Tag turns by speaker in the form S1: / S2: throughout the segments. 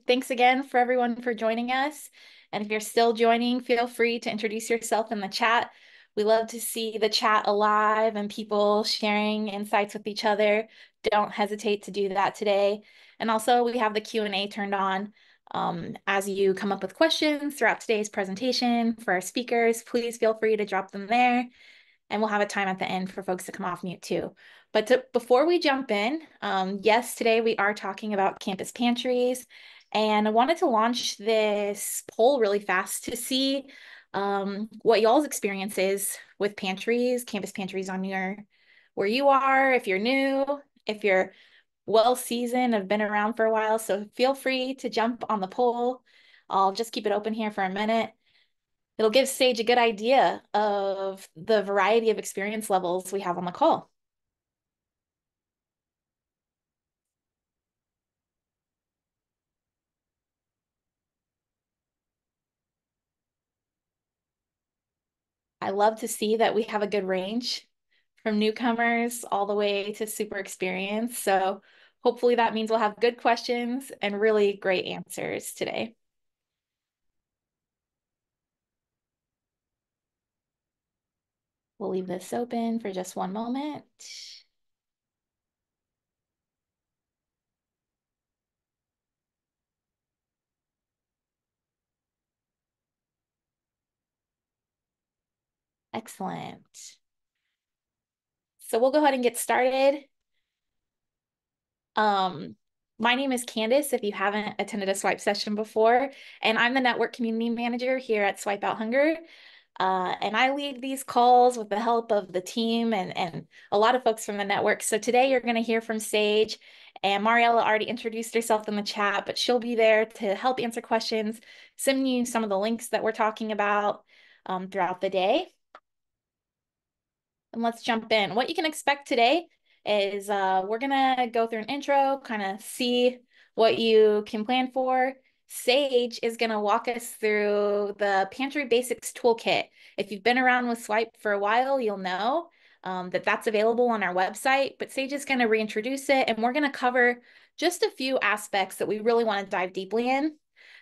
S1: Thanks again for everyone for joining us. And if you're still joining, feel free to introduce yourself in the chat. We love to see the chat alive and people sharing insights with each other. Don't hesitate to do that today. And also, we have the Q&A turned on. As you come up with questions throughout today's presentation for our speakers, please feel free to drop them there. And we'll have a time at the end for folks to come off mute too. But before we jump in, yes, today we are talking about campus pantries. And I wanted to launch this poll really fast to see what y'all's experience is with pantries, campus pantries on where you are, if you're new, if you're well seasoned, have been around for a while. So feel free to jump on the poll. I'll just keep it open here for a minute. It'll give Sage a good idea of the variety of experience levels we have on the call. I love to see that we have a good range from newcomers all the way to super experienced. So hopefully that means we'll have good questions and really great answers today. We'll leave this open for just one moment. Excellent. So we'll go ahead and get started. My name is Candace, if you haven't attended a swipe session before, and I'm the network community manager here at Swipe Out Hunger. And I lead these calls with the help of the team and a lot of folks from the network. So today you're going to hear from Sage, and Mariella already introduced herself in the chat, but she'll be there to help answer questions, send you some of the links that we're talking about throughout the day. And let's jump in. What you can expect today is we're gonna go through an intro, kind of see what you can plan for. Sage is gonna walk us through the Pantry Basics Toolkit. If you've been around with Swipe for a while, you'll know that that's available on our website, but Sage is gonna reintroduce it, and we're gonna cover just a few aspects that we really wanna dive deeply in.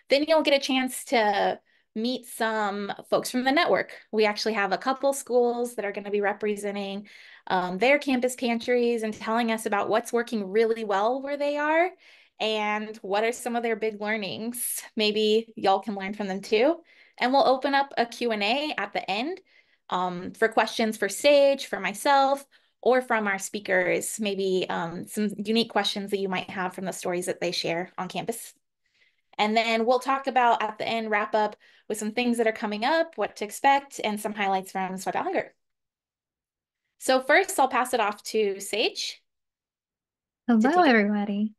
S1: Then you'll get a chance to meet some folks from the network. We actually have a couple schools that are going to be representing their campus pantries and telling us about what's working really well where they are and what are some of their big learnings. Maybe y'all can learn from them too. And we'll open up a Q&A at the end for questions for Sage, for myself, or from our speakers, maybe some unique questions that you might have from the stories that they share on campus. And then we'll talk about at the end, wrap up with some things that are coming up, what to expect, and some highlights from Sweat Out Hunger. So first, I'll pass it off to Sage to
S2: Hello,
S1: take it.
S2: everybody.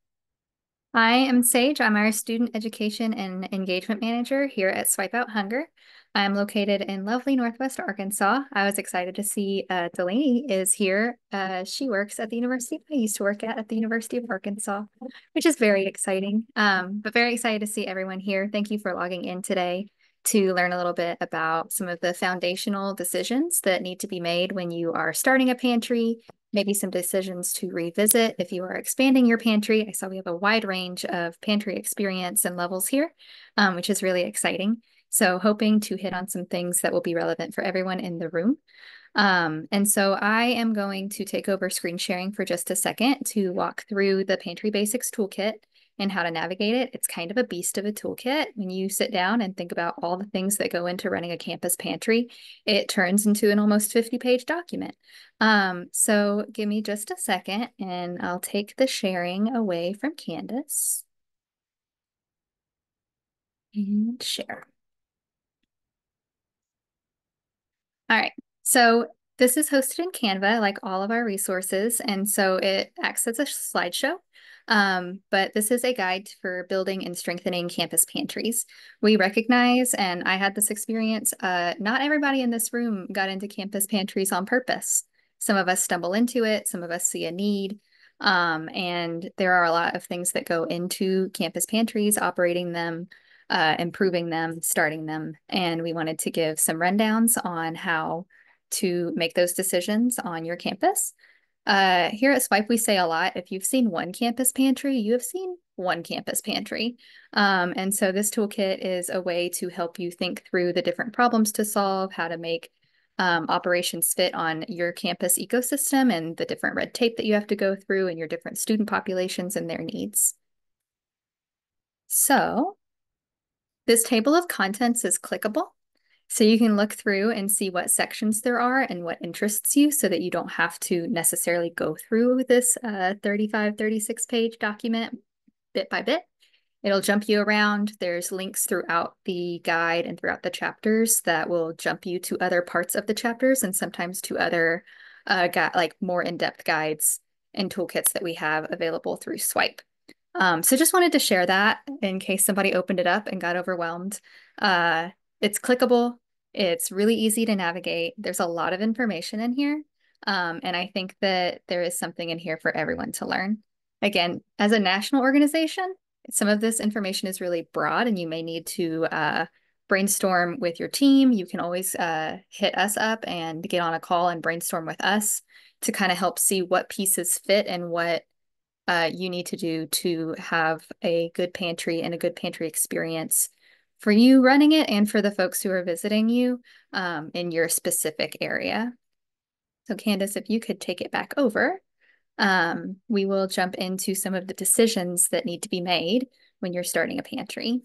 S2: I am Sage. I'm our Student Education and Engagement Manager here at Swipe Out Hunger. I'm located in lovely Northwest Arkansas. I was excited to see Delaney is here. She works at the university I used to work at the University of Arkansas, which is very exciting. But very excited to see everyone here. Thank you for logging in today to learn a little bit about some of the foundational decisions that need to be made when you are starting a pantry, maybe some decisions to revisit if you are expanding your pantry. I saw we have a wide range of pantry experience and levels here, which is really exciting. So hoping to hit on some things that will be relevant for everyone in the room. And so I am going to take over screen sharing for just a second to walk through the Pantry Basics Toolkit and how to navigate it. It's kind of a beast of a toolkit. When you sit down and think about all the things that go into running a campus pantry, it turns into an almost 50-page document. So give me just a second and I'll take the sharing away from Candace and share. All right, so this is hosted in Canva, like all of our resources, and so it acts as a slideshow. But this is a guide for building and strengthening campus pantries. We recognize, and I had this experience, not everybody in this room got into campus pantries on purpose. Some of us stumble into it, some of us see a need, and there are a lot of things that go into campus pantries, operating them, improving them, starting them. And we wanted to give some rundowns on how to make those decisions on your campus. Here at Swipe, we say a lot, if you've seen one campus pantry, you have seen one campus pantry. And so this toolkit is a way to help you think through the different problems to solve, how to make operations fit on your campus ecosystem and the different red tape that you have to go through and your different student populations and their needs. So this table of contents is clickable. So you can look through and see what sections there are and what interests you so that you don't have to necessarily go through this 35, 36 page document bit by bit. It'll jump you around. There's links throughout the guide and throughout the chapters that will jump you to other parts of the chapters and sometimes to other like more in-depth guides and toolkits that we have available through Swipe. So just wanted to share that in case somebody opened it up and got overwhelmed. It's clickable. It's really easy to navigate. There's a lot of information in here. And I think that there is something in here for everyone to learn. Again, as a national organization, some of this information is really broad and you may need to brainstorm with your team. You can always hit us up and get on a call and brainstorm with us to kind of help see what pieces fit and what you need to do to have a good pantry and a good pantry experience for you running it and for the folks who are visiting you in your specific area. So Candace, if you could take it back over, we will jump into some of the decisions that need to be made when you're starting a pantry.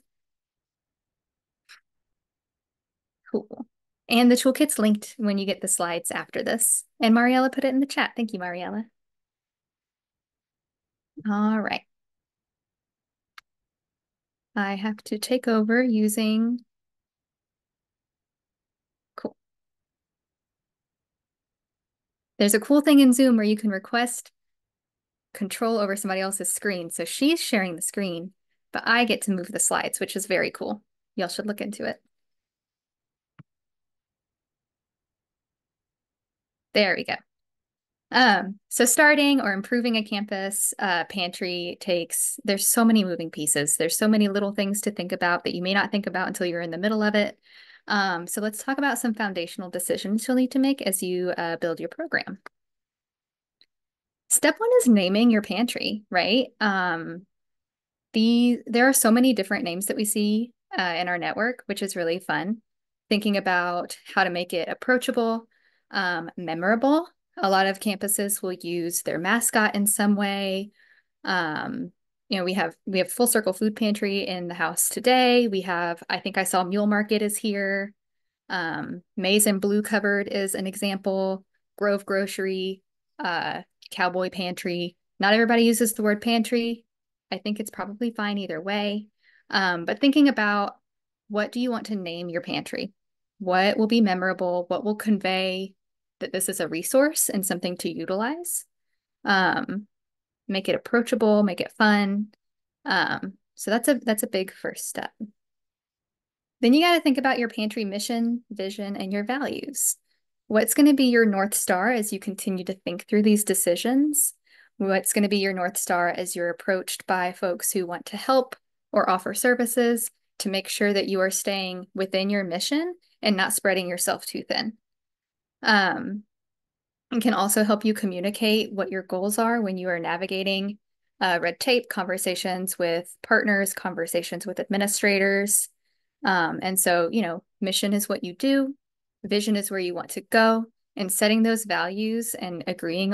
S2: Cool. And the toolkit's linked when you get the slides after this. And Mariella put it in the chat. Thank you, Mariella. All right. I have to take over using, cool. There's a cool thing in Zoom where you can request control over somebody else's screen. So she's sharing the screen, but I get to move the slides, which is very cool. Y'all should look into it. There we go. So starting or improving a campus pantry there's so many moving pieces. There's so many little things to think about that you may not think about until you're in the middle of it. So let's talk about some foundational decisions you'll need to make as you build your program. Step one is naming your pantry, right? There are so many different names that we see in our network, which is really fun. Thinking about how to make it approachable, memorable. A lot of campuses will use their mascot in some way. We have Full Circle Food Pantry in the house today. I think I saw Mule Market is here. Maize and Blue Cupboard is an example. Grove Grocery, Cowboy Pantry. Not everybody uses the word pantry. I think it's probably fine either way. But thinking about what do you want to name your pantry? What will be memorable? What will convey that this is a resource and something to utilize? Make it approachable, make it fun. So that's a big first step. Then you got to think about your pantry mission, vision, and your values. What's going to be your North Star as you continue to think through these decisions? What's going to be your North Star as you're approached by folks who want to help or offer services to make sure that you are staying within your mission and not spreading yourself too thin? It can also help you communicate what your goals are when you are navigating red tape, conversations with partners, conversations with administrators. And so, mission is what you do, vision is where you want to go, and setting those values and agreeing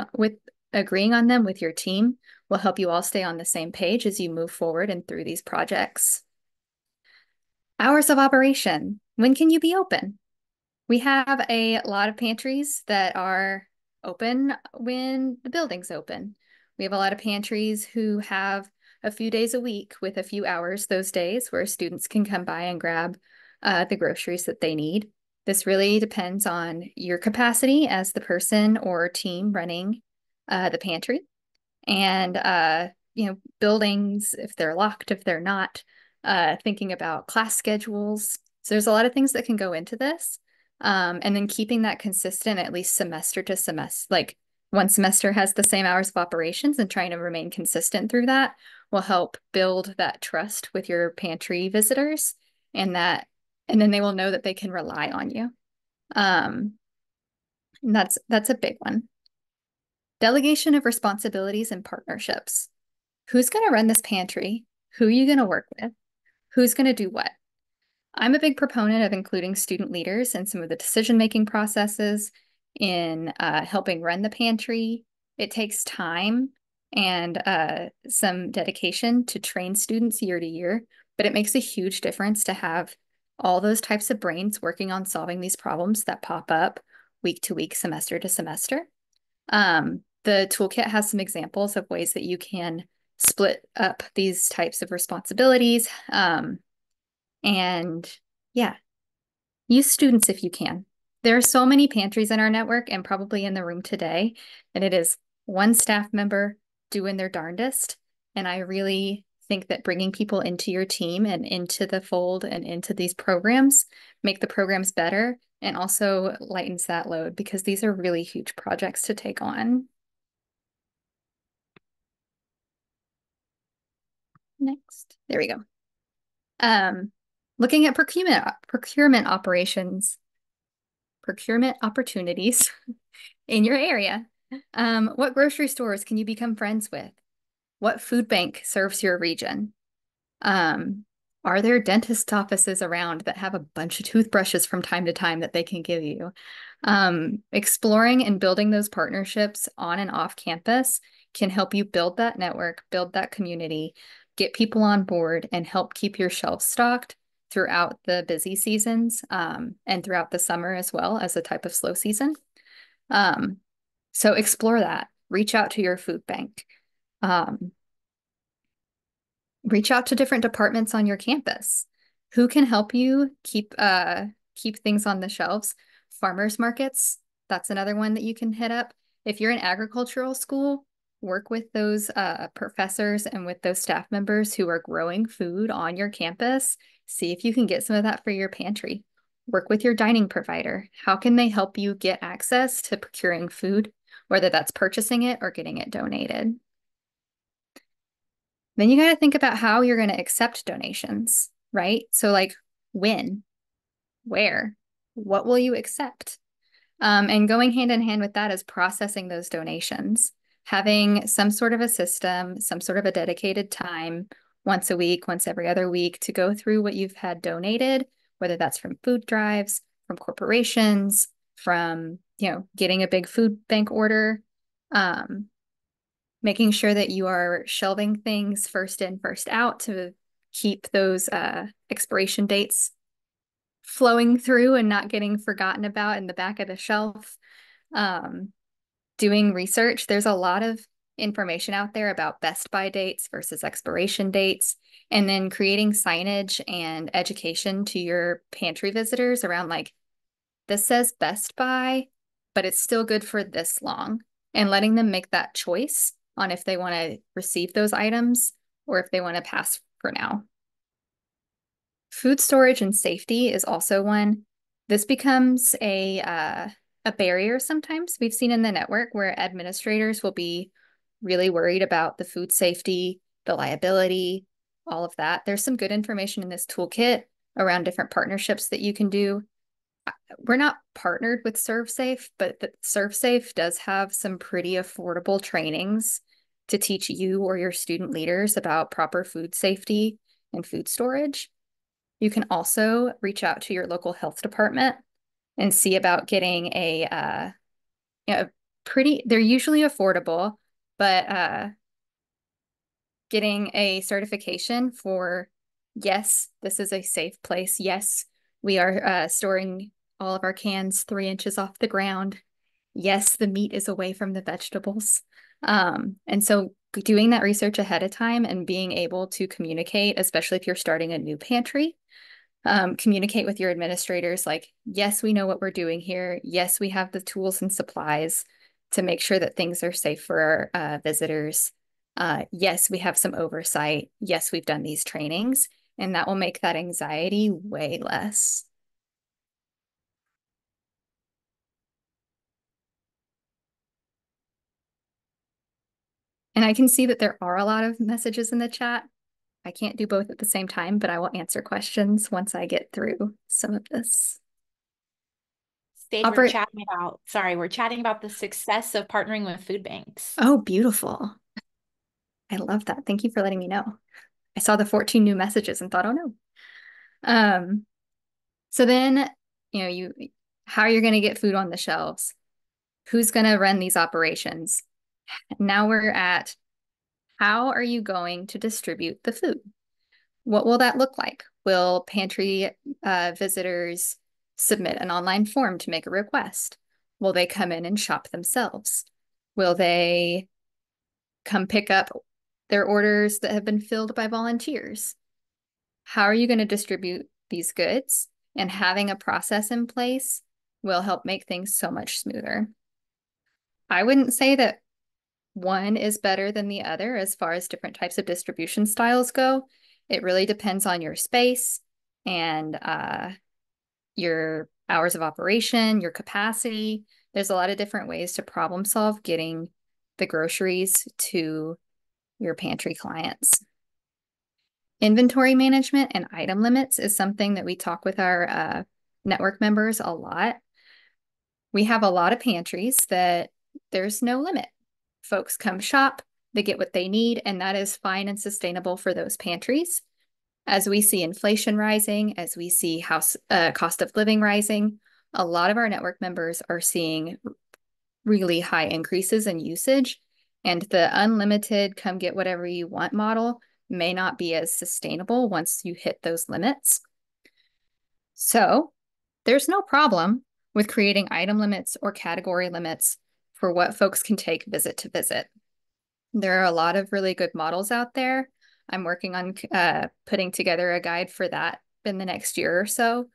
S2: on them with your team will help you all stay on the same page as you move forward and through these projects. Hours of operation. When can you be open? We have a lot of pantries that are open when the building's open. We have a lot of pantries who have a few days a week with a few hours those days where students can come by and grab the groceries that they need. This really depends on your capacity as the person or team running the pantry. And, buildings, if they're locked, if they're not, thinking about class schedules. So there's a lot of things that can go into this. And then keeping that consistent at least semester to semester, like one semester has the same hours of operations and trying to remain consistent through that will help build that trust with your pantry visitors and then they will know that they can rely on you. And that's a big one. Delegation of responsibilities and partnerships. Who's going to run this pantry? Who are you going to work with? Who's going to do what? I'm a big proponent of including student leaders in some of the decision-making processes in helping run the pantry. It takes time and some dedication to train students year to year, but it makes a huge difference to have all those types of brains working on solving these problems that pop up week to week, semester to semester. The toolkit has some examples of ways that you can split up these types of responsibilities. And yeah, use students if you can. There are so many pantries in our network and probably in the room today, and it is one staff member doing their darndest. And I really think that bringing people into your team and into the fold and into these programs make the programs better and also lightens that load because these are really huge projects to take on. Next, there we go. Um, Looking at procurement operations, procurement opportunities in your area. What grocery stores can you become friends with? What food bank serves your region? Um, are there dentist offices around that have a bunch of toothbrushes from time to time that they can give you? Exploring and building those partnerships on and off campus can help you build that network, build that community, get people on board, and help keep your shelves stocked throughout the busy seasons and throughout the summer as well as a type of slow season. Um, so explore that. Reach out to your food bank. Um, Reach out to different departments on your campus. Who can help you keep things on the shelves? Farmers markets, that's another one that you can hit up. If you're in agricultural school, work with those professors and with those staff members who are growing food on your campus. See if you can get some of that for your pantry. Work with your dining provider. How can they help you get access to procuring food, whether that's purchasing it or getting it donated? Then you got to think about how you're going to accept donations, right? So, like, when, where, what will you accept? And going hand in hand with that is processing those donations, having some sort of a system, some sort of a dedicated time once a week, once every other week to go through what you've had donated, whether that's from food drives, from corporations, from, getting a big food bank order. Um, Making sure that you are shelving things first in, first out to keep those expiration dates flowing through and not getting forgotten about in the back of the shelf. Um, Doing research, there's a lot of information out there about best by dates versus expiration dates, and then creating signage and education to your pantry visitors around like, this says best by, but it's still good for this long, and letting them make that choice on if they want to receive those items or if they want to pass for now. Food storage and safety is also one. This becomes a barrier sometimes. We've seen in the network where administrators will be really worried about the food safety, the liability, all of that. There's some good information in this toolkit around different partnerships that you can do. We're not partnered with ServeSafe, but the ServeSafe does have some pretty affordable trainings to teach you or your student leaders about proper food safety and food storage. You can also reach out to your local health department and see about getting they're usually affordable, but getting a certification for, yes, this is a safe place. Yes, we are storing all of our cans 3 inches off the ground. Yes, the meat is away from the vegetables. And so doing that research ahead of time and being able to communicate, especially if you're starting a new pantry, communicate with your administrators like, yes, we know what we're doing here. Yes, we have the tools and supplies to make sure that things are safe for our visitors. Yes, we have some oversight. Yes, we've done these trainings, and that will make that anxiety way less. And I can see that there are a lot of messages in the chat. I can't do both at the same time, but I will answer questions once I get through some of this.
S1: Sage,
S2: Operate.
S1: we're chatting about the success of partnering with food banks.
S2: Oh, beautiful. I love that. Thank you for letting me know. I saw the 14 new messages and thought, oh no. Um, so then, you how you're going to get food on the shelves, who's going to run these operations. Now we're at how are you going to distribute the food? What will that look like? Will pantry visitors submit an online form to make a request? Will they come in and shop themselves? Will they come pick up their orders that have been filled by volunteers? How are you going to distribute these goods? And having a process in place will help make things so much smoother. I wouldn't say that one is better than the other as far as different types of distribution styles go. It really depends on your space and your hours of operation, your capacity. There's a lot of different ways to problem solve getting the groceries to your pantry clients. Inventory management and item limits is something that we talk with our network members a lot. We have a lot of pantries that there's no limit. Folks come shop, they get what they need, and that is fine and sustainable for those pantries. As we see inflation rising, as we see house cost of living rising, a lot of our network members are seeing really high increases in usage, and the unlimited come get whatever you want model may not be as sustainable once you hit those limits. So there's no problem with creating item limits or category limits for what folks can take visit to visit. There are a lot of really good models out there. I'm working on putting together a guide for that in the next year or so.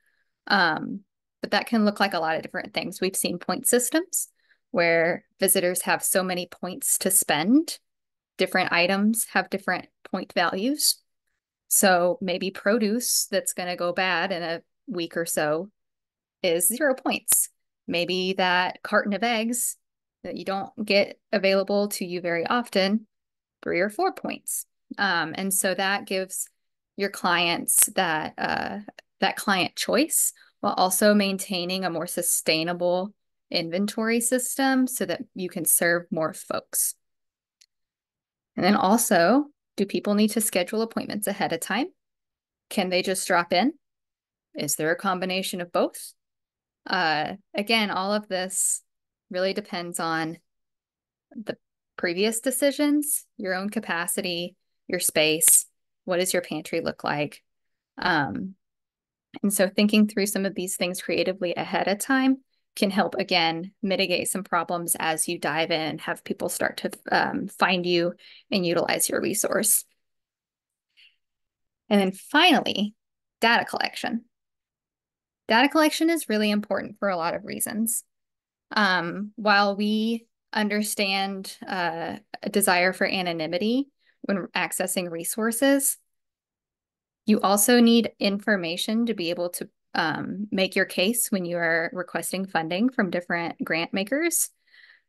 S2: But that can look like a lot of different things. We've seen point systems where visitors have so many points to spend. Different items have different point values. So maybe produce that's going to go bad in a week or so is 0 points. Maybe that carton of eggs that you don't get available to you very often, 3 or 4 points. And so that gives your clients that client choice while also maintaining a more sustainable inventory system so that you can serve more folks. And then also, do people need to schedule appointments ahead of time? Can they just drop in? Is there a combination of both? Again, all of this really depends on the previous decisions, your own capacity, your space, what does your pantry look like? And so thinking through some of these things creatively ahead of time can help, again, mitigate some problems as you dive in and have people start to find you and utilize your resource. And then finally, data collection. Data collection is really important for a lot of reasons. While we understand a desire for anonymity when accessing resources, you also need information to be able to make your case when you are requesting funding from different grant makers.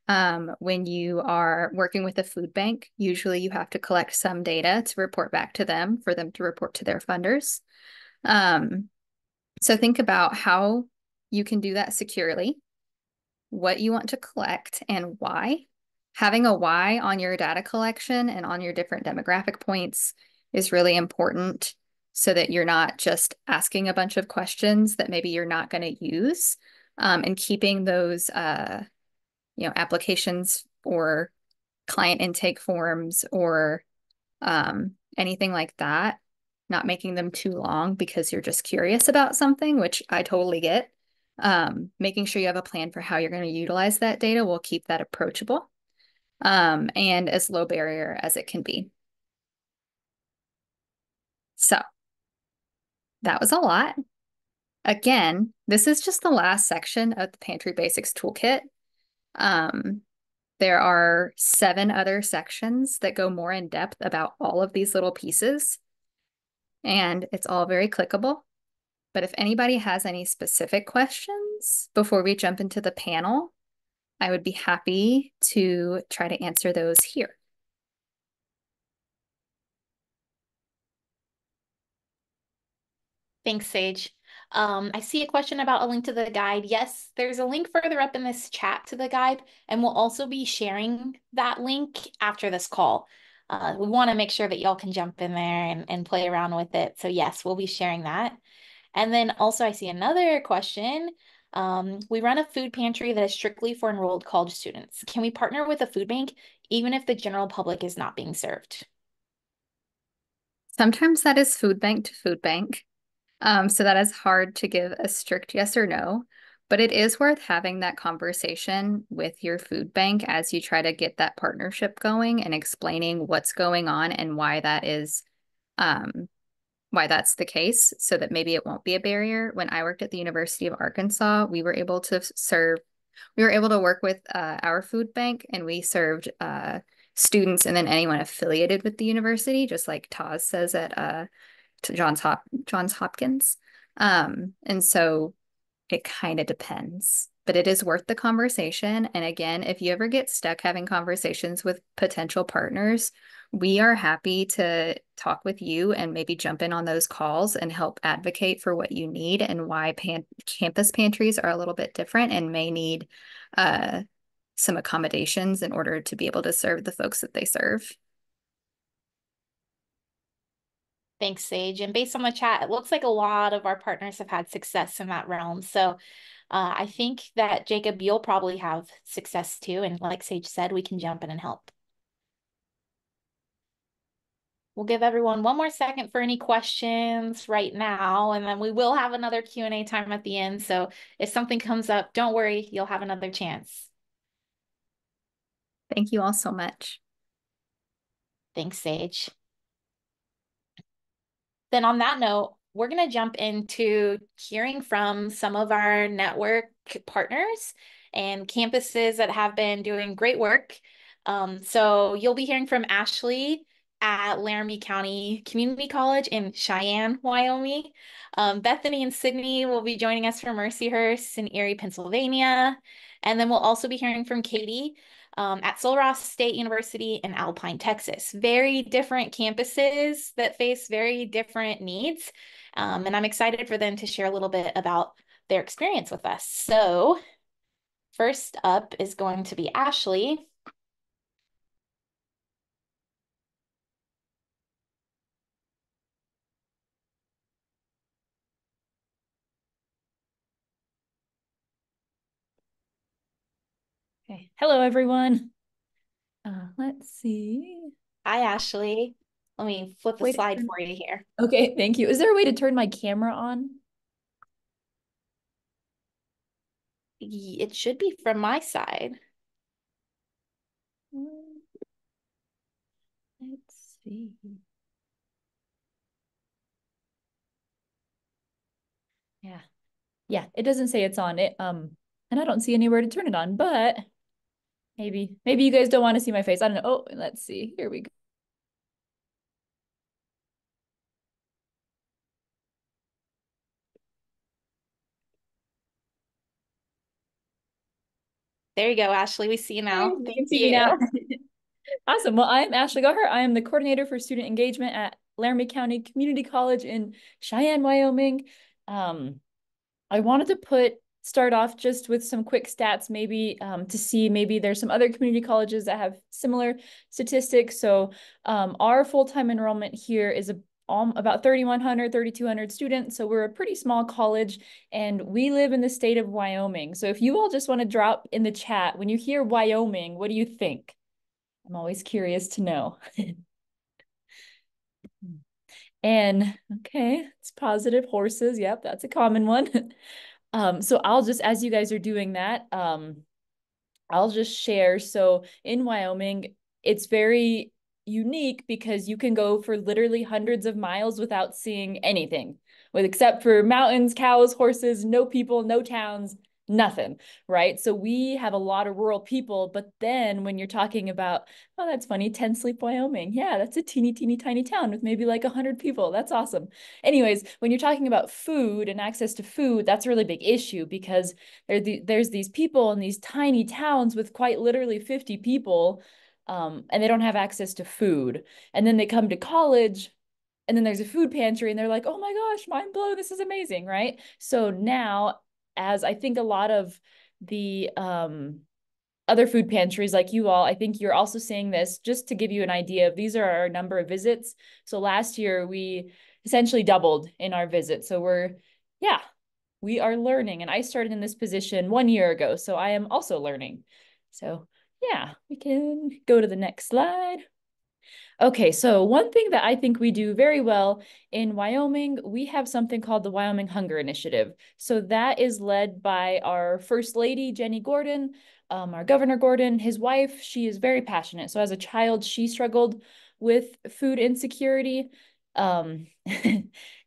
S2: When you are working with a food bank, usually you have to collect some data to report back to them for them to report to their funders. So think about how you can do that securely, what you want to collect and why. Having a why on your data collection and on your different demographic points is really important so that you're not just asking a bunch of questions that maybe you're not going to use, and keeping those applications or client intake forms or anything like that, not making them too long because you're just curious about something, which I totally get. Making sure you have a plan for how you're going to utilize that data will keep that approachable and as low barrier as it can be. So that was a lot. Again, this is just the last section of the Pantry Basics Toolkit. There are 7 other sections that go more in depth about all of these little pieces, and it's all very clickable. But if anybody has any specific questions before we jump into the panel, I would be happy to try to answer those here.
S1: Thanks, Sage. I see a question about a link to the guide. Yes, there's a link further up in this chat to the guide, and we'll also be sharing that link after this call. We want to make sure that y'all can jump in there and play around with it. So yes, we'll be sharing that. And then also I see another question. We run a food pantry that is strictly for enrolled college students. Can we partner with a food bank even if the general public is not being served?
S2: Sometimes that is food bank to food bank. So that is hard to give a strict yes or no, but it is worth having that conversation with your food bank as you try to get that partnership going and explaining what's going on and um, why that's the case, so that maybe it won't be a barrier. When I worked at the University of Arkansas, we were able to work with our food bank, and we served students and then anyone affiliated with the university, just like Taz says at to Johns Hopkins. And so it kind of depends, but it is worth the conversation. And again, if you ever get stuck having conversations with potential partners, we are happy to talk with you and maybe jump in on those calls and help advocate for what you need and why campus pantries are a little bit different and may need uh, some accommodations in order to be able to serve the folks that they serve.
S1: Thanks, Sage. And based on the chat, it looks like a lot of our partners have had success in that realm. So I think that Jacob, you'll probably have success too. And like Sage said, we can jump in and help. We'll give everyone one more second for any questions right now, and then we will have another Q&A time at the end. So if something comes up, don't worry, you'll have another chance.
S2: Thank you all so much.
S1: Thanks, Sage. Then on that note, we're going to jump into hearing from some of our network partners and campuses that have been doing great work. So you'll be hearing from Ashley at Laramie County Community College in Cheyenne, Wyoming. Bethany and Sydney will be joining us from Mercyhurst in Erie, Pennsylvania. And then we'll also be hearing from Katie at Sul Ross State University in Alpine, Texas. Very different campuses that face very different needs. And I'm excited for them to share a little bit about their experience with us. So first up is going to be Ashley.
S3: Okay. Hello, everyone. Let's see.
S1: Hi, Ashley. Let me flip the
S3: Wait.
S1: slide for you here.
S3: Okay, thank you. Is there a way to turn my camera on?
S1: It should be from my side.
S3: Let's see. Yeah. Yeah, it doesn't say it's on it. And I don't see anywhere to turn it on, but maybe you guys don't want to see my face. I don't know. Oh, let's see. Here we go.
S1: There you go, Ashley. We see you now.
S3: You can
S1: Thank
S3: see me
S1: you.
S3: now. Awesome. Well, I'm Ashley Goher. I am the coordinator for student engagement at Laramie County Community College in Cheyenne, Wyoming. I wanted to start off just with some quick stats, maybe to see maybe there's some other community colleges that have similar statistics. So our full-time enrollment here is about 3,100, 3,200 students. So we're a pretty small college and we live in the state of Wyoming. So if you all just want to drop in the chat, when you hear Wyoming, what do you think? I'm always curious to know. And okay, it's positive horses. Yep, that's a common one. So I'll just, as you guys are doing that, I'll just share. So in Wyoming, it's very unique because you can go for literally hundreds of miles without seeing anything, with except for mountains, cows, horses, no people, no towns, nothing, right? So we have a lot of rural people, but then when you're talking about, oh, that's funny, 10 Sleep, Wyoming. Yeah, that's a teeny tiny town with maybe like 100 people. That's awesome. Anyways, when you're talking about food and access to food, that's a really big issue because there's these people in these tiny towns with quite literally 50 people, and they don't have access to food. And then they come to college And then there's a food pantry and they're like, oh my gosh, mind blown, this is amazing, right? So now, as I think a lot of the other food pantries like you all, I think you're also seeing this. Just to give you an idea of, these are our number of visits. So last year we essentially doubled in our visits. So we are learning. And I started in this position 1 year ago, so I am also learning. So yeah, we can go to the next slide. Okay, so one thing that I think we do very well in Wyoming, we have something called the Wyoming Hunger Initiative. So that is led by our First Lady, Jenny Gordon, our Governor Gordon, his wife. She is very passionate. So as a child, she struggled with food insecurity. Um,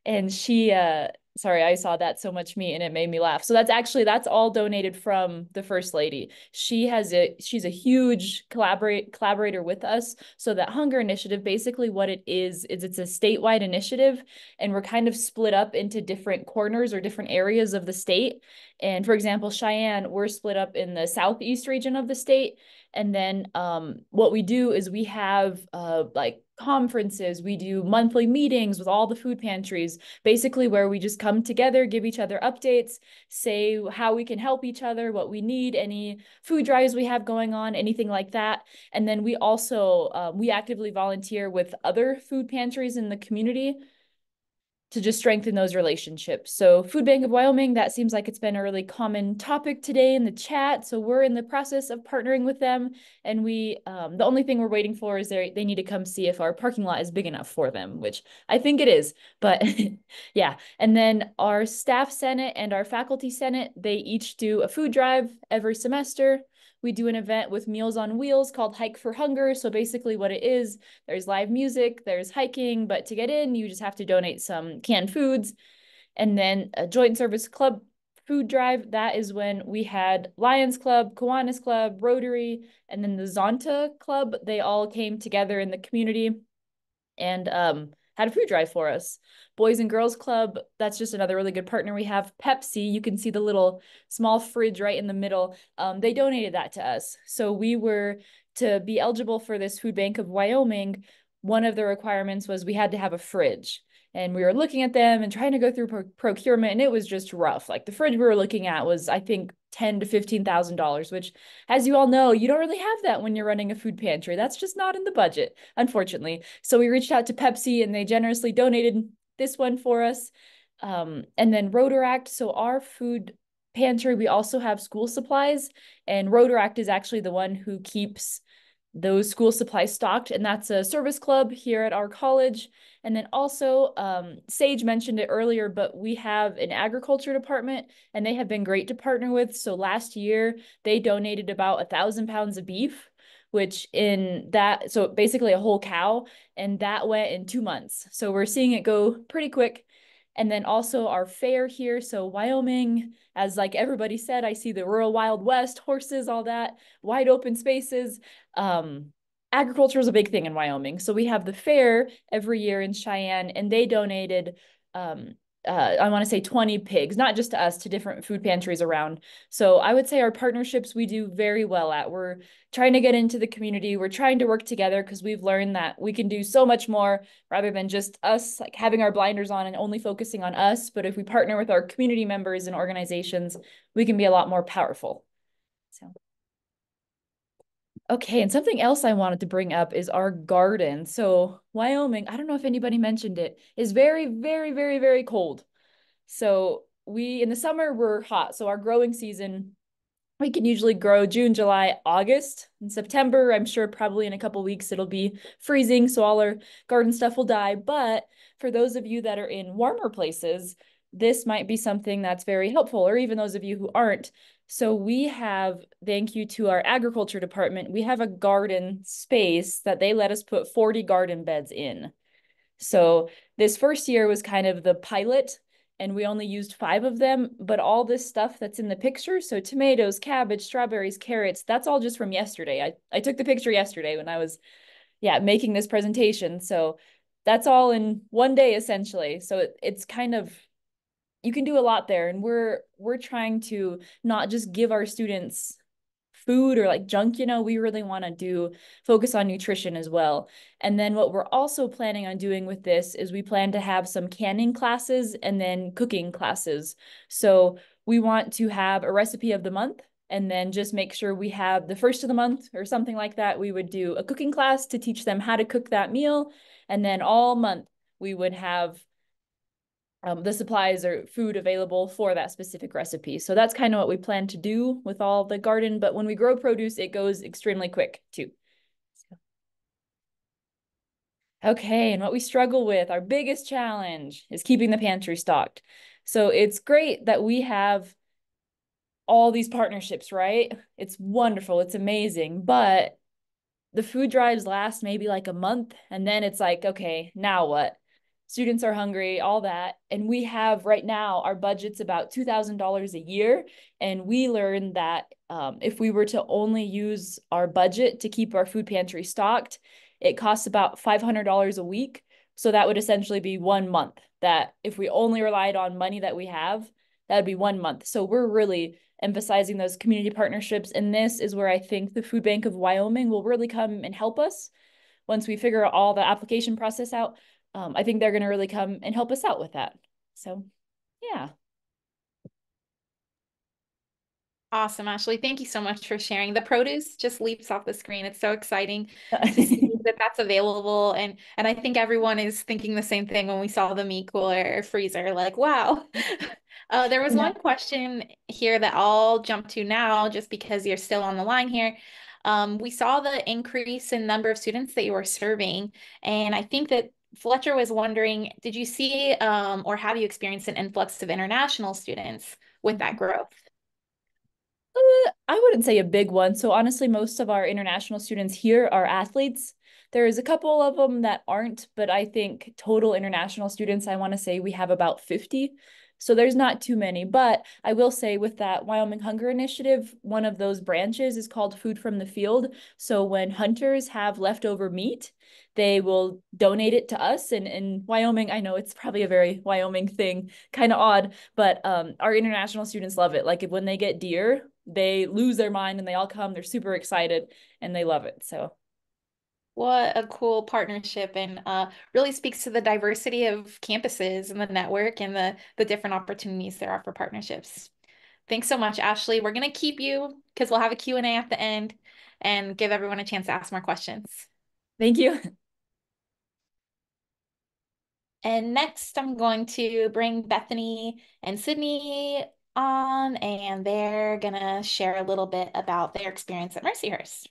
S3: and sorry, I saw that so much meat and it made me laugh. So that's all donated from the First Lady. She's a huge collaborator with us. So that Hunger Initiative, basically what it is it's a statewide initiative, and we're kind of split up into different corners or different areas of the state. And for example, Cheyenne, we're split up in the southeast region of the state. And then what we do is we have like conferences, we do monthly meetings with all the food pantries, basically where we just come together, give each other updates, say how we can help each other, what we need, any food drives we have going on, anything like that. And then we also, we actively volunteer with other food pantries in the community to just strengthen those relationships. So Food Bank of Wyoming, that seems like it's been a really common topic today in the chat. So we're in the process of partnering with them. And the only thing we're waiting for is they need to come see if our parking lot is big enough for them, which I think it is, but yeah. And then our staff senate and our faculty senate, they each do a food drive every semester. We do an event with Meals on Wheels called Hike for Hunger. So basically what it is, there's live music, there's hiking, but to get in, you just have to donate some canned foods. And then a joint service club food drive, that is when we had Lions Club, Kiwanis Club, Rotary, and then the Zonta Club. They all came together in the community and had a food drive for us. Boys and Girls Club, that's just another really good partner we have. Pepsi, you can see the little small fridge right in the middle. They donated that to us. So we were, to be eligible for this Food Bank of Wyoming, one of the requirements was we had to have a fridge. And we were looking at them and trying to go through procurement, and it was just rough. Like the fridge we were looking at was, I think, $10,000 to $15,000, which, as you all know, you don't really have that when you're running a food pantry. That's just not in the budget, unfortunately. So we reached out to Pepsi, and they generously donated this one for us. And then Rotaract. So our food pantry, we also have school supplies, and Rotaract is actually the one who keeps those school supplies stocked, and that's a service club here at our college. And then also, Sage mentioned it earlier, but we have an agriculture department, and they have been great to partner with. So last year, they donated about 1,000 pounds of beef, so basically a whole cow, and that went in 2 months. So we're seeing it go pretty quick. And then also our fair here. So Wyoming, as like everybody said, I see the rural Wild West, horses, all that, wide open spaces. Agriculture is a big thing in Wyoming. So we have the fair every year in Cheyenne, and they donated, I want to say 20 pigs, not just to us, to different food pantries around. So I would say our partnerships we do very well at. We're trying to get into the community. We're trying to work together because we've learned that we can do so much more rather than just us like having our blinders on and only focusing on us. But if we partner with our community members and organizations, we can be a lot more powerful. So. Okay, and something else I wanted to bring up is our garden. So Wyoming, I don't know if anybody mentioned it, is very, very, very, very cold. So in the summer, we're hot. So our growing season, we can usually grow June, July, August. In September, I'm sure probably in a couple weeks it'll be freezing, so all our garden stuff will die. But for those of you that are in warmer places, this might be something that's very helpful, or even those of you who aren't. So we have, thank you to our agriculture department, we have a garden space that they let us put 40 garden beds in. So this first year was kind of the pilot, and we only used 5 of them, but all this stuff that's in the picture, so tomatoes, cabbage, strawberries, carrots, that's all just from yesterday. I took the picture yesterday when I was, making this presentation. So that's all in one day, essentially. So it's kind of, you can do a lot there. And we're trying to not just give our students food or like junk, we really want to focus on nutrition as well. And then what we're also planning on doing with this is we plan to have some canning classes and then cooking classes. So we want to have a recipe of the month and then just make sure we have the first of the month or something like that. We would do a cooking class to teach them how to cook that meal. And then all month we would have the supplies or food available for that specific recipe. So that's kind of what we plan to do with all the garden. But when we grow produce, it goes extremely quick too. Okay, and what we struggle with, our biggest challenge is keeping the pantry stocked. So it's great that we have all these partnerships, right? It's wonderful, it's amazing, but the food drives last maybe like a month, and then it's like, okay, now what? Students are hungry, all that. And we have right now, our budget's about $2,000 a year. And we learned that if we were to only use our budget to keep our food pantry stocked, it costs about $500 a week. So that would essentially be 1 month, that if we only relied on money that we have, that would be 1 month. So we're really emphasizing those community partnerships. And this is where I think the Food Bank of Wyoming will really come and help us once we figure all the application process out. I think they're going to really come and help us out with that. So, yeah.
S1: Awesome, Ashley. Thank you so much for sharing. The produce just leaps off the screen. It's so exciting to see that that's available. And I think everyone is thinking the same thing when we saw the meat cooler or freezer, like, wow. There was one question here that I'll jump to now, just because you're still on the line here. We saw the increase in number of students that you were serving. And I think that Fletcher was wondering, did you see or have you experienced an influx of international students with that growth?
S3: I wouldn't say a big one. So honestly, most of our international students here are athletes. There is a couple of them that aren't, but I think total international students, I want to say we have about 50. So there's not too many. But I will say with that Wyoming Hunger Initiative, one of those branches is called Food from the Field. So when hunters have leftover meat, they will donate it to us. And in Wyoming, I know it's probably a very Wyoming thing, kind of odd, but our international students love it. Like when they get deer, they lose their mind and they all come. They're super excited and they love it. So
S1: What a cool partnership, and really speaks to the diversity of campuses and the network and the different opportunities there are for partnerships. Thanks so much, Ashley. We're going to keep you because we'll have a Q&A at the end and give everyone a chance to ask more questions.
S3: thank you.
S1: And next, I'm going to bring Bethany and Sydney on, and they're going to share a little bit about their experience at Mercyhurst.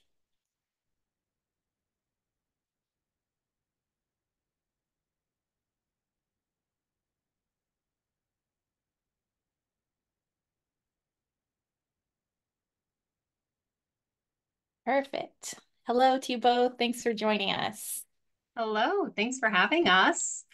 S1: Perfect. Hello to you both. Thanks for joining us.
S4: Hello, thanks for having us.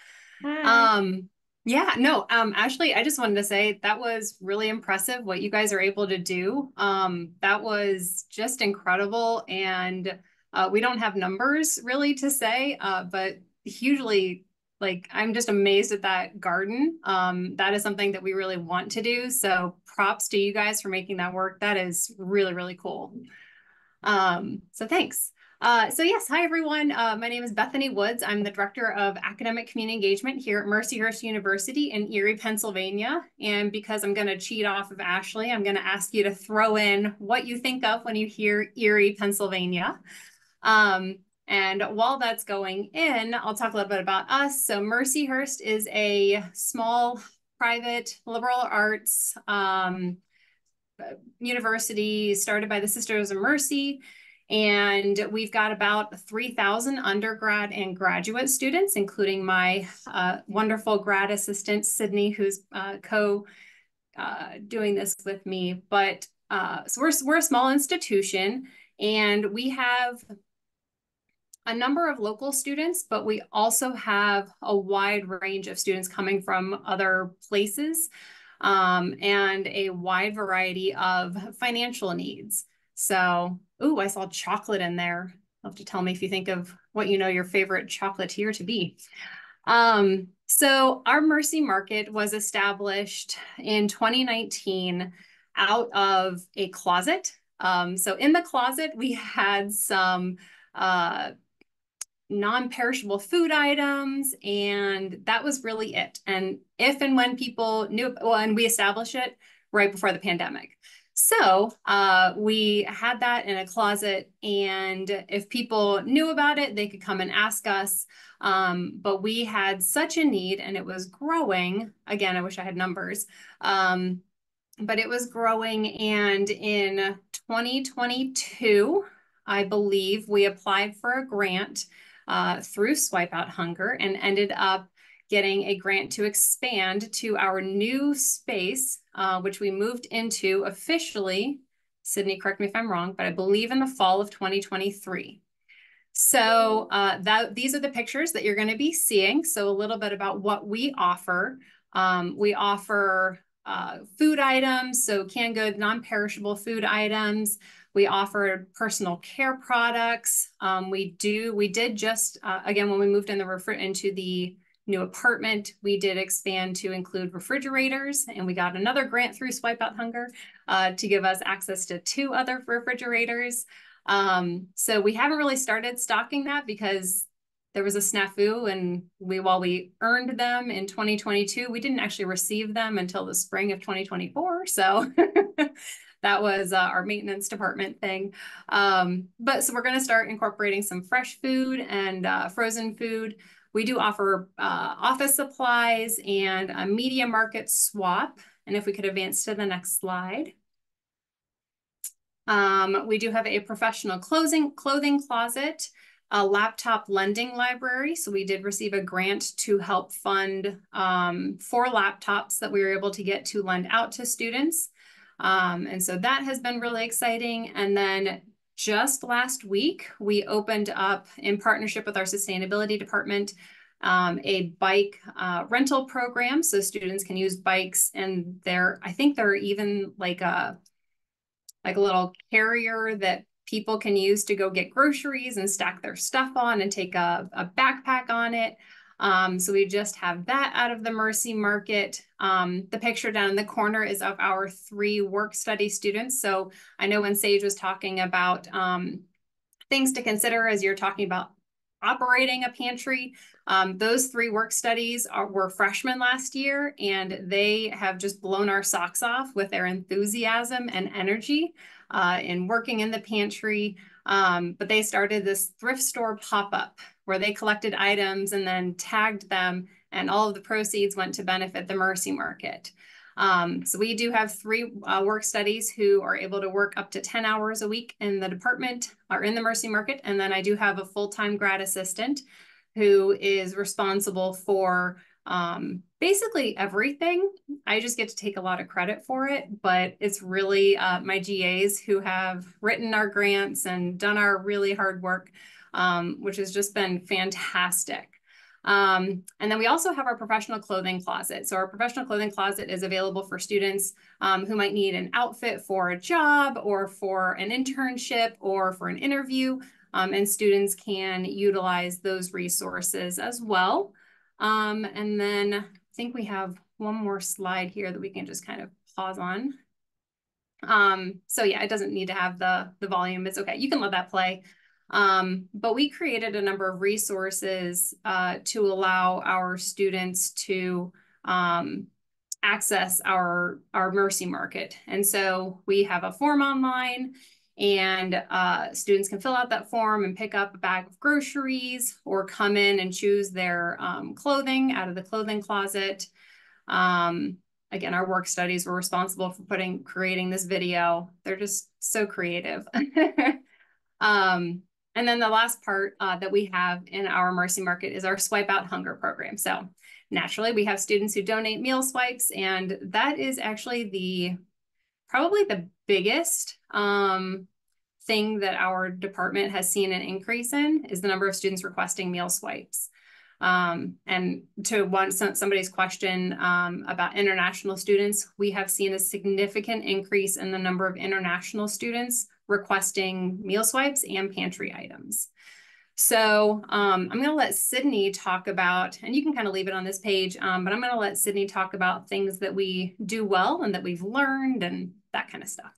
S1: Hi.
S4: Yeah, no, Ashley, I just wanted to say that was really impressive what you guys are able to do. That was just incredible. And we don't have numbers really to say, but hugely, like, I'm just amazed at that garden. That is something that we really want to do. So props to you guys for making that work. That is really, really cool. So thanks. So yes, hi everyone. My name is Bethany Woods. I'm the Director of Academic Community Engagement here at Mercyhurst University in Erie, Pennsylvania. And because I'm going to cheat off of Ashley, I'm going to ask you to throw in what you think of when you hear Erie, Pennsylvania. And while that's going in, I'll talk a little bit about us. So Mercyhurst is a small private liberal arts university started by the Sisters of Mercy. And we've got about 3,000 undergrad and graduate students, including my wonderful grad assistant, Sydney, who's doing this with me. But so we're a small institution, and we have a number of local students, but we also have a wide range of students coming from other places. And a wide variety of financial needs. So, ooh, I saw chocolate in there. You'll have to tell me if you think of what you know your favorite chocolatier to be. So our Mercy Market was established in 2019 out of a closet. So in the closet, we had some non-perishable food items, and that was really it. And if and when people knew, well, and we established it right before the pandemic. So we had that in a closet, and if people knew about it, they could come and ask us. But we had such a need, and it was growing. Again, I wish I had numbers. But it was growing, and in 2022, I believe we applied for a grant through Swipe Out Hunger and ended up getting a grant to expand to our new space, which we moved into officially, Sydney, correct me if I'm wrong, but I believe in the fall of 2023. So these are the pictures that you're going to be seeing. So a little bit about what we offer. We offer food items, so canned goods, non-perishable food items. We offer personal care products. We did just, again, when we moved into the new apartment, we did expand to include refrigerators, and we got another grant through Swipe Out Hunger to give us access to 2 other refrigerators. So we haven't really started stocking that because there was a snafu, and while we earned them in 2022, we didn't actually receive them until the spring of 2024. So that was our maintenance department thing. But so we're going to start incorporating some fresh food and frozen food. We do offer office supplies and a media market swap. And if we could advance to the next slide. We do have a professional clothing closet, a laptop lending library. So we did receive a grant to help fund 4 laptops that we were able to get to lend out to students. And so that has been really exciting. And then just last week, we opened up, in partnership with our sustainability department, a bike rental program. So students can use bikes, and I think there are even like a little carrier that people can use to go get groceries and stack their stuff on and take a backpack on it. So we just have that out of the Mercy Market. The picture down in the corner is of our 3 work-study students. So I know when Sage was talking about things to consider as you're talking about operating a pantry, those 3 work studies were freshmen last year, and they have just blown our socks off with their enthusiasm and energy in working in the pantry. But they started this thrift store pop-up where they collected items and then tagged them, and all of the proceeds went to benefit the Mercy Market. So we do have 3 work studies who are able to work up to 10 hours a week in the department or in the Mercy Market. And then I do have a full-time grad assistant who is responsible for basically everything. I just get to take a lot of credit for it, but it's really my GAs who have written our grants and done our really hard work, which has just been fantastic. And then we also have our professional clothing closet. So our professional clothing closet is available for students who might need an outfit for a job or for an internship or for an interview. And students can utilize those resources as well. And then I think we have one more slide here that we can just kind of pause on. So yeah, it doesn't need to have the volume. It's okay. You can let that play. But we created a number of resources to allow our students to access our Mercy Market. And so we have a form online, and students can fill out that form and pick up a bag of groceries or come in and choose their clothing out of the clothing closet. Again, our work studies were responsible for creating this video. They're just so creative. And then the last part that we have in our Mercy Market is our Swipe Out Hunger program. So naturally, we have students who donate meal swipes, and that is actually probably the biggest thing that our department has seen an increase in is the number of students requesting meal swipes. And to somebody's question about international students, we have seen a significant increase in the number of international students requesting meal swipes and pantry items. So I'm going to let Sydney talk about, and you can kind of leave it on this page, but I'm going to let Sydney talk about things that we do well and that we've learned and that kind of stuff.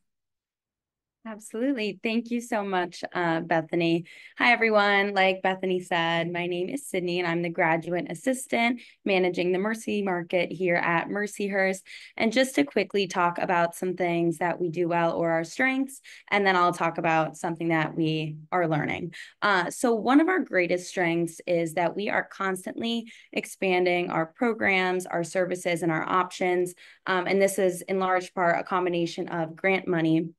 S5: Absolutely. Thank you so much, Bethany. Hi, everyone. Like Bethany said, my name is Sydney, and I'm the graduate assistant managing the Mercy Market here at Mercyhurst. And just to quickly talk about some things that we do well or our strengths, and then I'll talk about something that we are learning. So one of our greatest strengths is that we are constantly expanding our programs, our services, and our options. And this is in large part a combination of grant money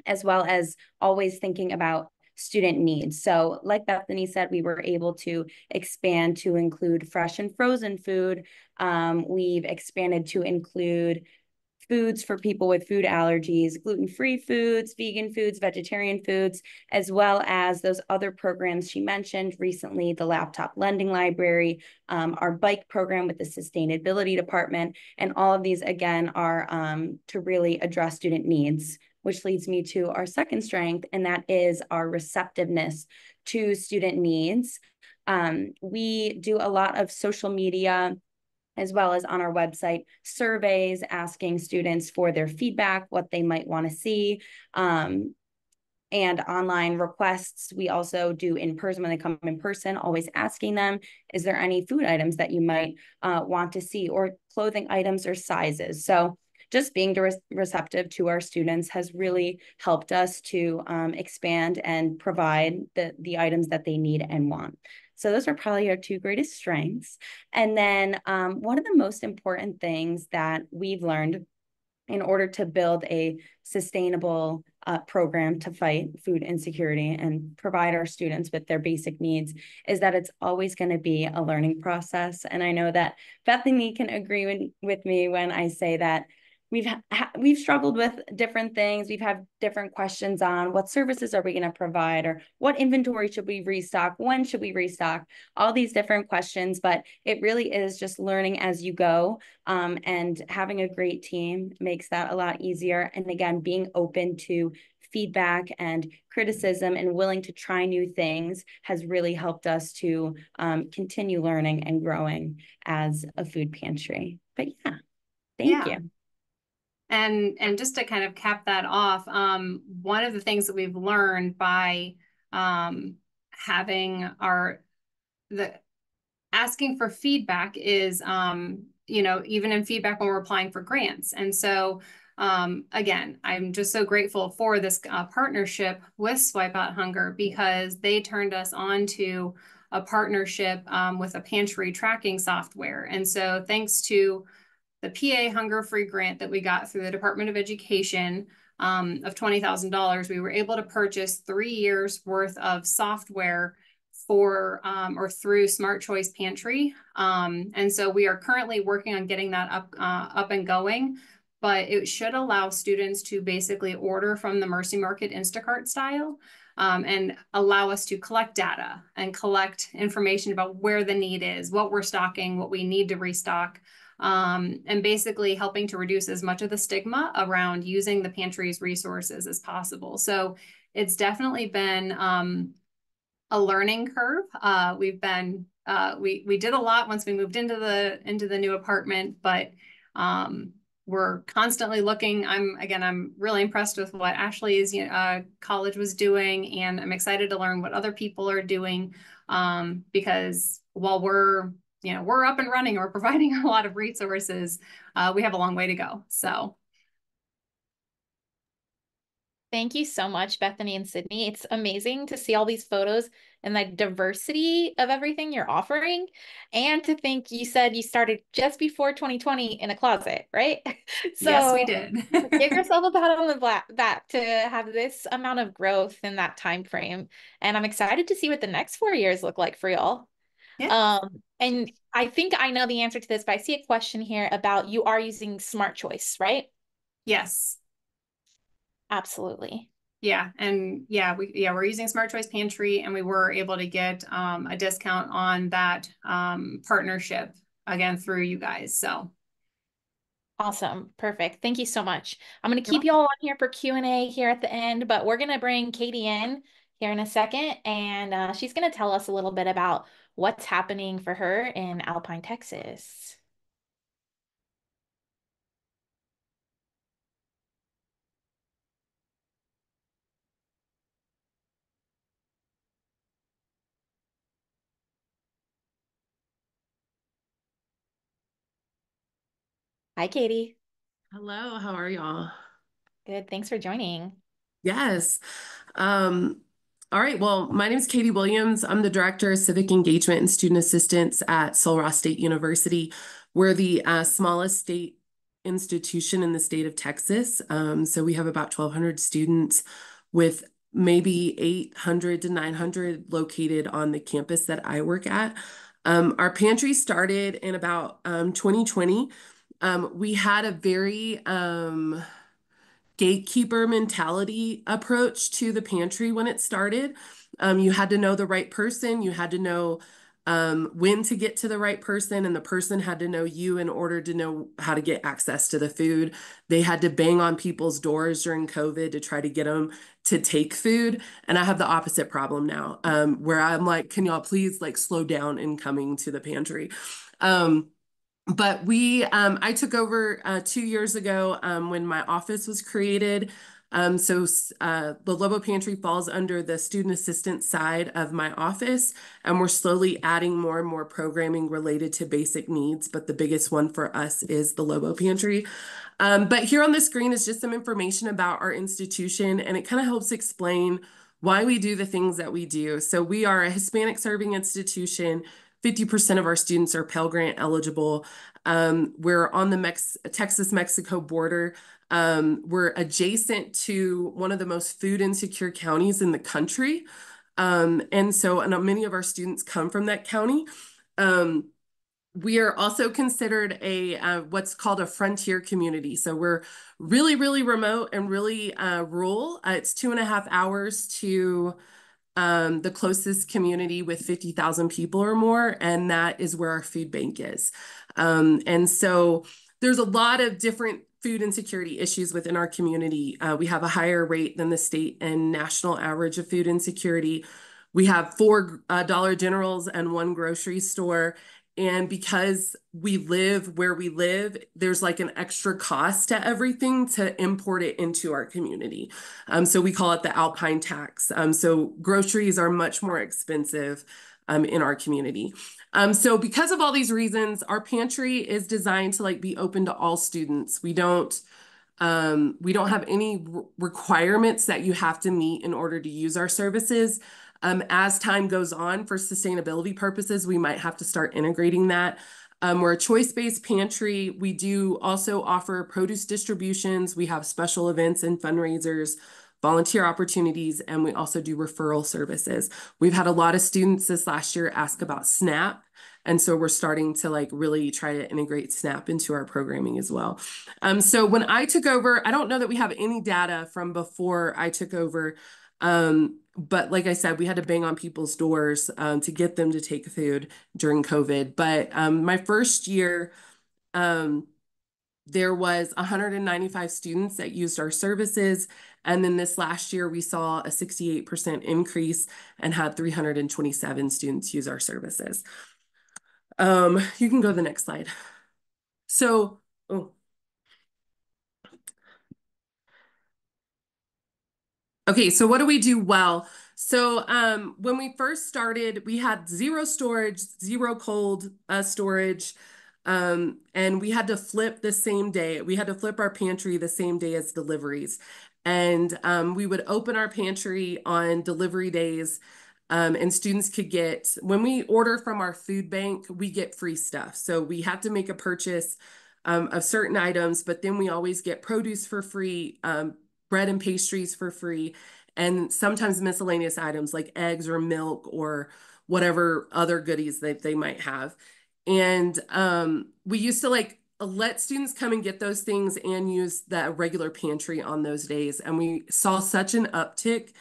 S5: as well as always thinking about student needs. So like Bethany said, we were able to expand to include fresh and frozen food. We've expanded to include foods for people with food allergies, gluten-free foods, vegan foods, vegetarian foods, as well as those other programs she mentioned recently, the laptop lending library, our bike program with the sustainability department, and all of these, again, are to really address student needs, which leads me to our second strength, and that is our receptiveness to student needs. We do a lot of social media as well as on our website, surveys asking students for their feedback, what they might want to see, and online requests. We also do in person when they come in person, always asking them, is there any food items that you might want to see, or clothing items or sizes? So just being receptive to our students has really helped us to expand and provide the items that they need and want. So those are probably our two greatest strengths. And then one of the most important things that we've learned in order to build a sustainable program to fight food insecurity and provide our students with their basic needs is that it's always going to be a learning process. And I know that Bethany can agree with me when I say that we've struggled with different things. We've had different questions on what services are we going to provide, or what inventory should we restock? When should we restock? All these different questions, but it really is just learning as you go. And having a great team makes that a lot easier. And again, being open to feedback and criticism and willing to try new things has really helped us to continue learning and growing as a food pantry. But yeah, thank you.
S4: And just to kind of cap that off, one of the things that we've learned by having the asking for feedback is, even in feedback when we're applying for grants. And so, again, I'm just so grateful for this partnership with Swipe Out Hunger, because they turned us on to a partnership with a pantry tracking software. And so thanks to the PA Hunger Free grant that we got through the Department of Education of $20,000, we were able to purchase 3 years worth of software for or through Smart Choice Pantry. And so we are currently working on getting that up and going, but it should allow students to basically order from the Mercy Market Instacart style, and allow us to collect data and collect information about where the need is, what we're stocking, what we need to restock, and basically helping to reduce as much of the stigma around using the pantry's resources as possible. So it's definitely been a learning curve. We did a lot once we moved into the new apartment, but we're constantly looking. I'm really impressed with what Ashley's college was doing, and I'm excited to learn what other people are doing, because while we're up and running, we're providing a lot of resources, we have a long way to go. So
S1: Thank you so much, Bethany and Sydney. It's amazing to see all these photos and the diversity of everything you're offering. And to think you said you started just before 2020 in a closet, right?
S4: yes, we
S1: So
S4: did.
S1: give yourself a pat on the back to have this amount of growth in that time frame. And I'm excited to see what the next 4 years look like for y'all.
S4: Yeah.
S1: And I think I know the answer to this, but I see a question here about you are using Smart Choice, right?
S4: Yes.
S1: Absolutely.
S4: Yeah. And we're using Smart Choice Pantry, and we were able to get a discount on that partnership again through you guys. So
S1: Awesome. Perfect. Thank you so much. I'm going to
S4: you're
S1: keep you
S4: welcome.
S1: all on here for Q&A here at the end, but we're going to bring Katie in here in a second, and she's going to tell us a little bit about what's happening for her in Alpine, Texas. Hi, Katie.
S6: Hello, how are y'all?
S1: Good. Thanks for joining.
S6: Yes. Um, all right. Well, my name is Katie Williams. I'm the Director of Civic Engagement and Student Assistance at Sul Ross State University. We're the smallest state institution in the state of Texas. So we have about 1,200 students with maybe 800 to 900 located on the campus that I work at. Our pantry started in about 2020. We had a very gatekeeper mentality approach to the pantry when it started. You had to know the right person, you had to know when to get to the right person, and the person had to know you in order to know how to get access to the food. They had to bang on people's doors during COVID to try to get them to take food. And I have the opposite problem now, where I'm like, can y'all please like slow down in coming to the pantry? But I took over 2 years ago when my office was created. The Lobo Pantry falls under the student assistant side of my office, and we're slowly adding more and more programming related to basic needs. But the biggest one for us is the Lobo Pantry. But here on the screen is just some information about our institution, and it kind of helps explain why we do the things that we do. So we are a Hispanic serving institution. 50% of our students are Pell Grant eligible. We're on the Texas-Mexico border. We're adjacent to one of the most food insecure counties in the country. And many of our students come from that county. We are also considered what's called a frontier community. So we're really, really remote and really rural. It's 2.5 hours to the closest community with 50,000 people or more, and that is where our food bank is. And so there's a lot of different food insecurity issues within our community. We have a higher rate than the state and national average of food insecurity. We have 4 Dollar Generals and 1 grocery store. And because we live where we live, there's like an extra cost to everything to import it into our community. So we call it the Alpine tax. So groceries are much more expensive in our community. So because of all these reasons, our pantry is designed to like be open to all students. We don't have any requirements that you have to meet in order to use our services. As time goes on, for sustainability purposes, we might have to start integrating that. We're a choice-based pantry. We do also offer produce distributions. We have special events and fundraisers, volunteer opportunities, and we also do referral services. We've had a lot of students this last year ask about SNAP. And so we're starting to like really try to integrate SNAP into our programming as well. So when I took over, I don't know that we have any data from before I took over. But like I said, we had to bang on people's doors to get them to take food during COVID. But my first year, there was 195 students that used our services. And then this last year, we saw a 68% increase and had 327 students use our services. You can go to the next slide. So, oh. Okay, so what do we do well? So when we first started, we had 0 storage, 0 cold storage, and we had to flip the same day. We had to flip our pantry the same day as deliveries. And we would open our pantry on delivery days, and students could get, when we order from our food bank, we get free stuff. So we have to make a purchase of certain items, but then we always get produce for free, bread and pastries for free, and sometimes miscellaneous items like eggs or milk or whatever other goodies that they might have. And we used to like let students come and get those things and use the regular pantry on those days. And we saw such an uptick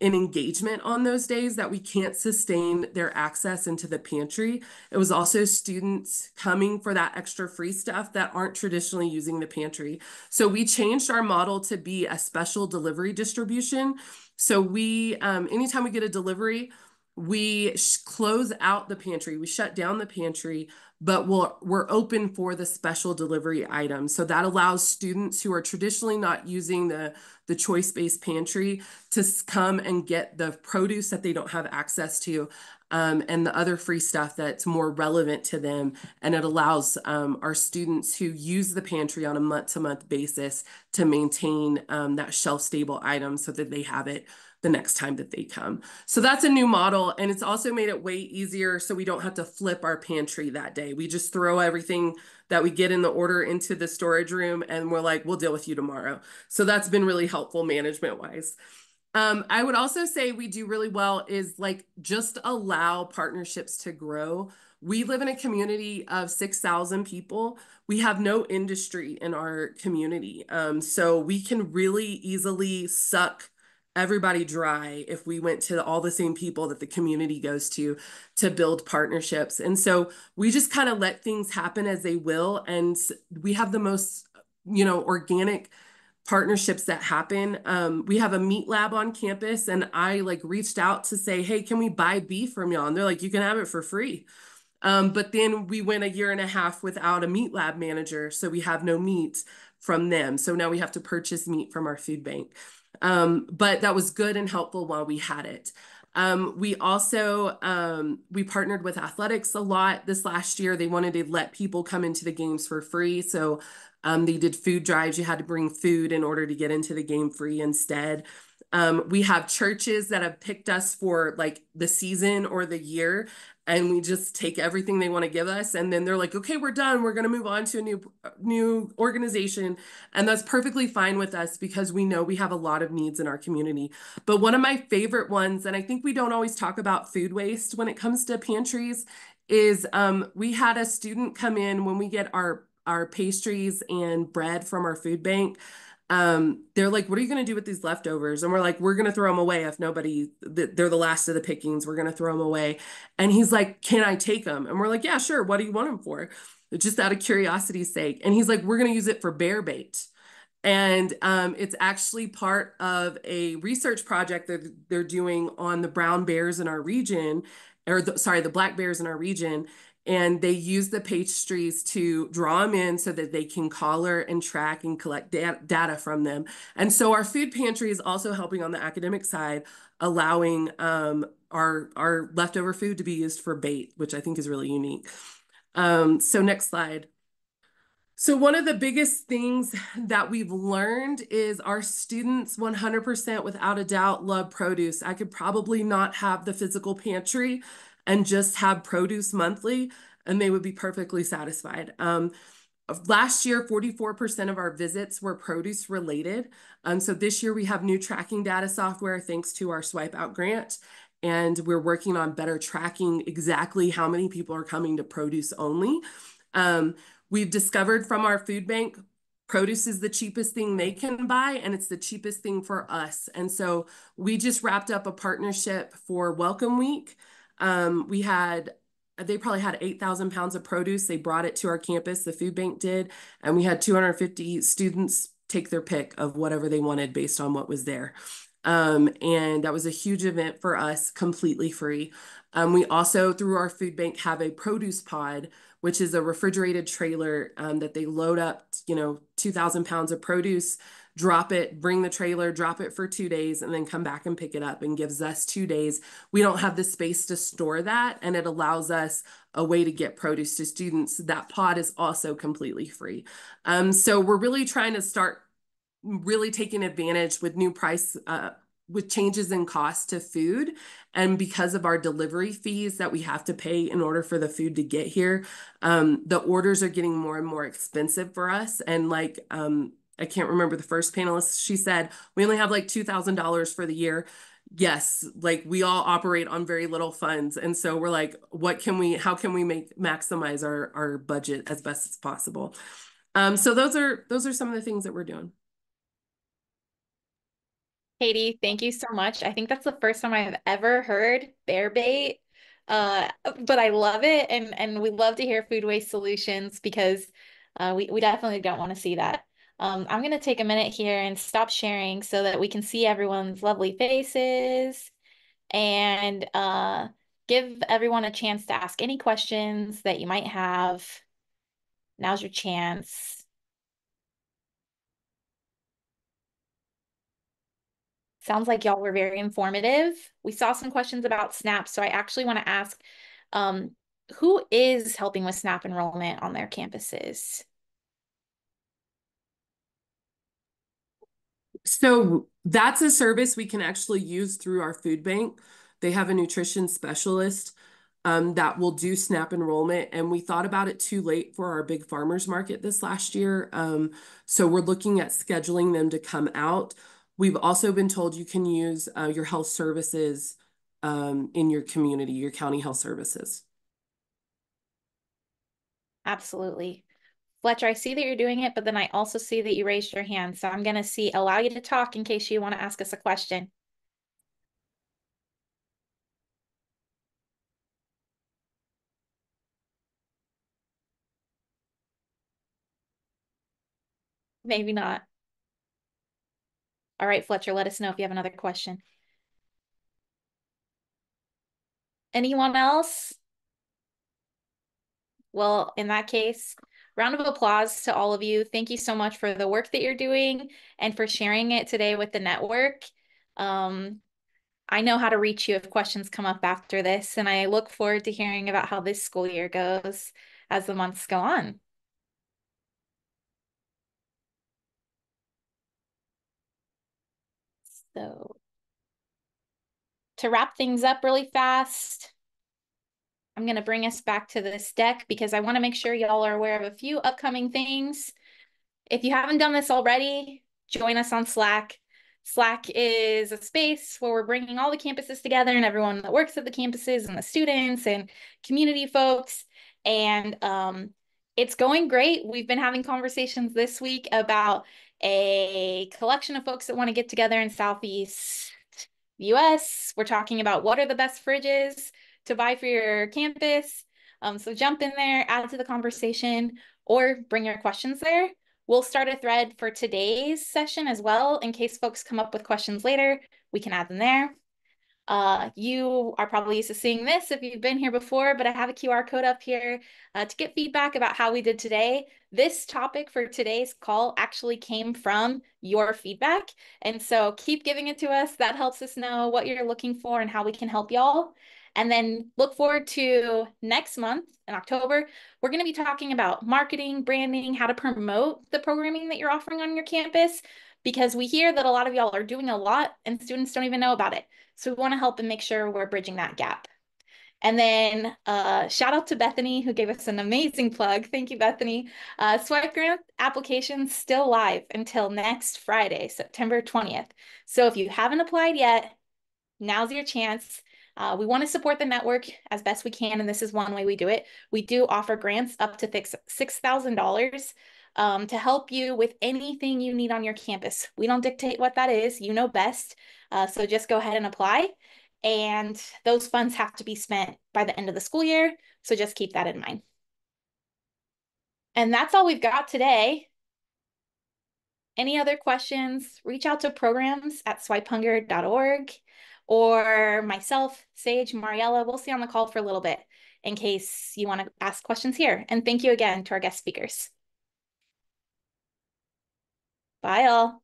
S6: in engagement on those days that we can't sustain their access into the pantry. It was also students coming for that extra free stuff that aren't traditionally using the pantry. So we changed our model to be a special delivery distribution. So anytime we get a delivery, we close out the pantry. We shut down the pantry, but we're open for the special delivery items. So that allows students who are traditionally not using the choice-based pantry to come and get the produce that they don't have access to and the other free stuff that's more relevant to them. And it allows our students who use the pantry on a month-to-month basis to maintain that shelf-stable item so that they have it the next time that they come. So that's a new model, and it's also made it way easier so we don't have to flip our pantry that day. We just throw everything that we get in the order into the storage room, and we're like, we'll deal with you tomorrow. So that's been really helpful management-wise. I would also say we do really well is like just allow partnerships to grow. We live in a community of 6,000 people. We have no industry in our community. So we can really easily suck everybody dry if we went to all the same people that the community goes to build partnerships. And so we just kind of let things happen as they will. And we have the most, organic partnerships that happen. We have a meat lab on campus, and I like reached out to say, hey, can we buy beef from y'all? And they're like, you can have it for free. But then we went a year and a half without a meat lab manager, so we have no meat from them. So now we have to purchase meat from our food bank. But that was good and helpful while we had it. We also we partnered with athletics a lot this last year. They wanted to let people come into the games for free. So they did food drives. You had to bring food in order to get into the game free instead. We have churches that have picked us for like the season or the year, and we just take everything they want to give us. And then they're like, okay, we're done. We're going to move on to a new organization. And that's perfectly fine with us because we know we have a lot of needs in our community. But one of my favorite ones, and I think we don't always talk about food waste when it comes to pantries, is we had a student come in when we get our pastries and bread from our food bank. They're like, what are you going to do with these leftovers? And we're like, we're going to throw them away. If they're the last of the pickings, we're going to throw them away. And he's like, can I take them? And we're like, yeah, sure. What do you want them for? Just out of curiosity's sake. And he's like, we're going to use it for bear bait. And it's actually part of a research project that they're doing on the brown bears in our region, the black bears in our region. And they use the pastries to draw them in so that they can collar and track and collect data from them. And so our food pantry is also helping on the academic side, allowing our leftover food to be used for bait, which I think is really unique. So next slide. So one of the biggest things that we've learned is our students 100% without a doubt love produce. I could probably not have the physical pantry and just have produce monthly, and they would be perfectly satisfied. Last year, 44% of our visits were produce related. So this year we have new tracking data software thanks to our Swipe Out grant. And we're working on better tracking exactly how many people are coming to produce only. We've discovered from our food bank, produce is the cheapest thing they can buy, and it's the cheapest thing for us. And so we just wrapped up a partnership for Welcome Week. They probably had 8,000 pounds of produce. They brought it to our campus, the food bank did, and we had 250 students take their pick of whatever they wanted based on what was there. And that was a huge event for us, completely free. We also, through our food bank, have a produce pod, which is a refrigerated trailer that they load up, 2,000 pounds of produce, drop it, bring the trailer, drop it for 2 days, and then come back and pick it up, and gives us 2 days. We don't have the space to store that, and it allows us a way to get produce to students. That pod is also completely free. So we're really trying to start really taking advantage with with changes in cost to food. And because of our delivery fees that we have to pay in order for the food to get here, the orders are getting more and more expensive for us. And I can't remember the first panelist, she said, we only have like $2,000 for the year. Yes, like we all operate on very little funds. And so we're like, how can we maximize our budget as best as possible? So those are some of the things that we're doing.
S1: Katie, thank you so much. I think that's the first time I've ever heard bear bait. But I love it, and we love to hear food waste solutions because we definitely don't want to see that. I'm gonna take a minute here and stop sharing so that we can see everyone's lovely faces and give everyone a chance to ask any questions that you might have. Now's your chance. Sounds like y'all were very informative. We saw some questions about SNAP, so I actually want to ask, um, who is helping with SNAP enrollment on their campuses?
S6: So that's a service we can actually use through our food bank. They have a nutrition specialist that will do SNAP enrollment. And we thought about it too late for our big farmers market this last year. So we're looking at scheduling them to come out. We've also been told you can use your health services in your community, your county health services.
S1: Absolutely. Fletcher, I see that you're doing it, but then I also see that you raised your hand. So I'm going to allow you to talk in case you want to ask us a question. Maybe not. All right, Fletcher, let us know if you have another question. Anyone else? Well, in that case, round of applause to all of you. Thank you so much for the work that you're doing and for sharing it today with the network. I know how to reach you if questions come up after this, and I look forward to hearing about how this school year goes as the months go on. So to wrap things up really fast, I'm going to bring us back to this deck because I want to make sure y'all are aware of a few upcoming things. If you haven't done this already, join us on Slack. Slack is a space where we're bringing all the campuses together and everyone that works at the campuses and the students and community folks. And it's going great. We've been having conversations this week about a collection of folks that want to get together in Southeast US. We're talking about what are the best fridges to buy for your campus. So jump in there, add to the conversation, or bring your questions there. We'll start a thread for today's session as well. In case folks come up with questions later, we can add them there. You are probably used to seeing this if you've been here before, but I have a QR code up here to get feedback about how we did today. This topic for today's call actually came from your feedback. And so keep giving it to us. That helps us know what you're looking for and how we can help y'all. And then look forward to next month in October. We're going to be talking about marketing, branding, how to promote the programming that you're offering on your campus, because we hear that a lot of y'all are doing a lot and students don't even know about it. So we want to help and make sure we're bridging that gap. And then shout out to Bethany, who gave us an amazing plug. Thank you, Bethany. Swipe Grant applications still live until next Friday, September 20th. So if you haven't applied yet, now's your chance. We want to support the network as best we can, and this is one way we do it. We do offer grants up to $6,000 to help you with anything you need on your campus. We don't dictate what that is. You know best. So just go ahead and apply. And those funds have to be spent by the end of the school year. So just keep that in mind. And that's all we've got today. Any other questions, reach out to programs@swipehunger.org or myself, Sage, Mariella. We'll see on the call for a little bit in case you want to ask questions here. And thank you again to our guest speakers. Bye all.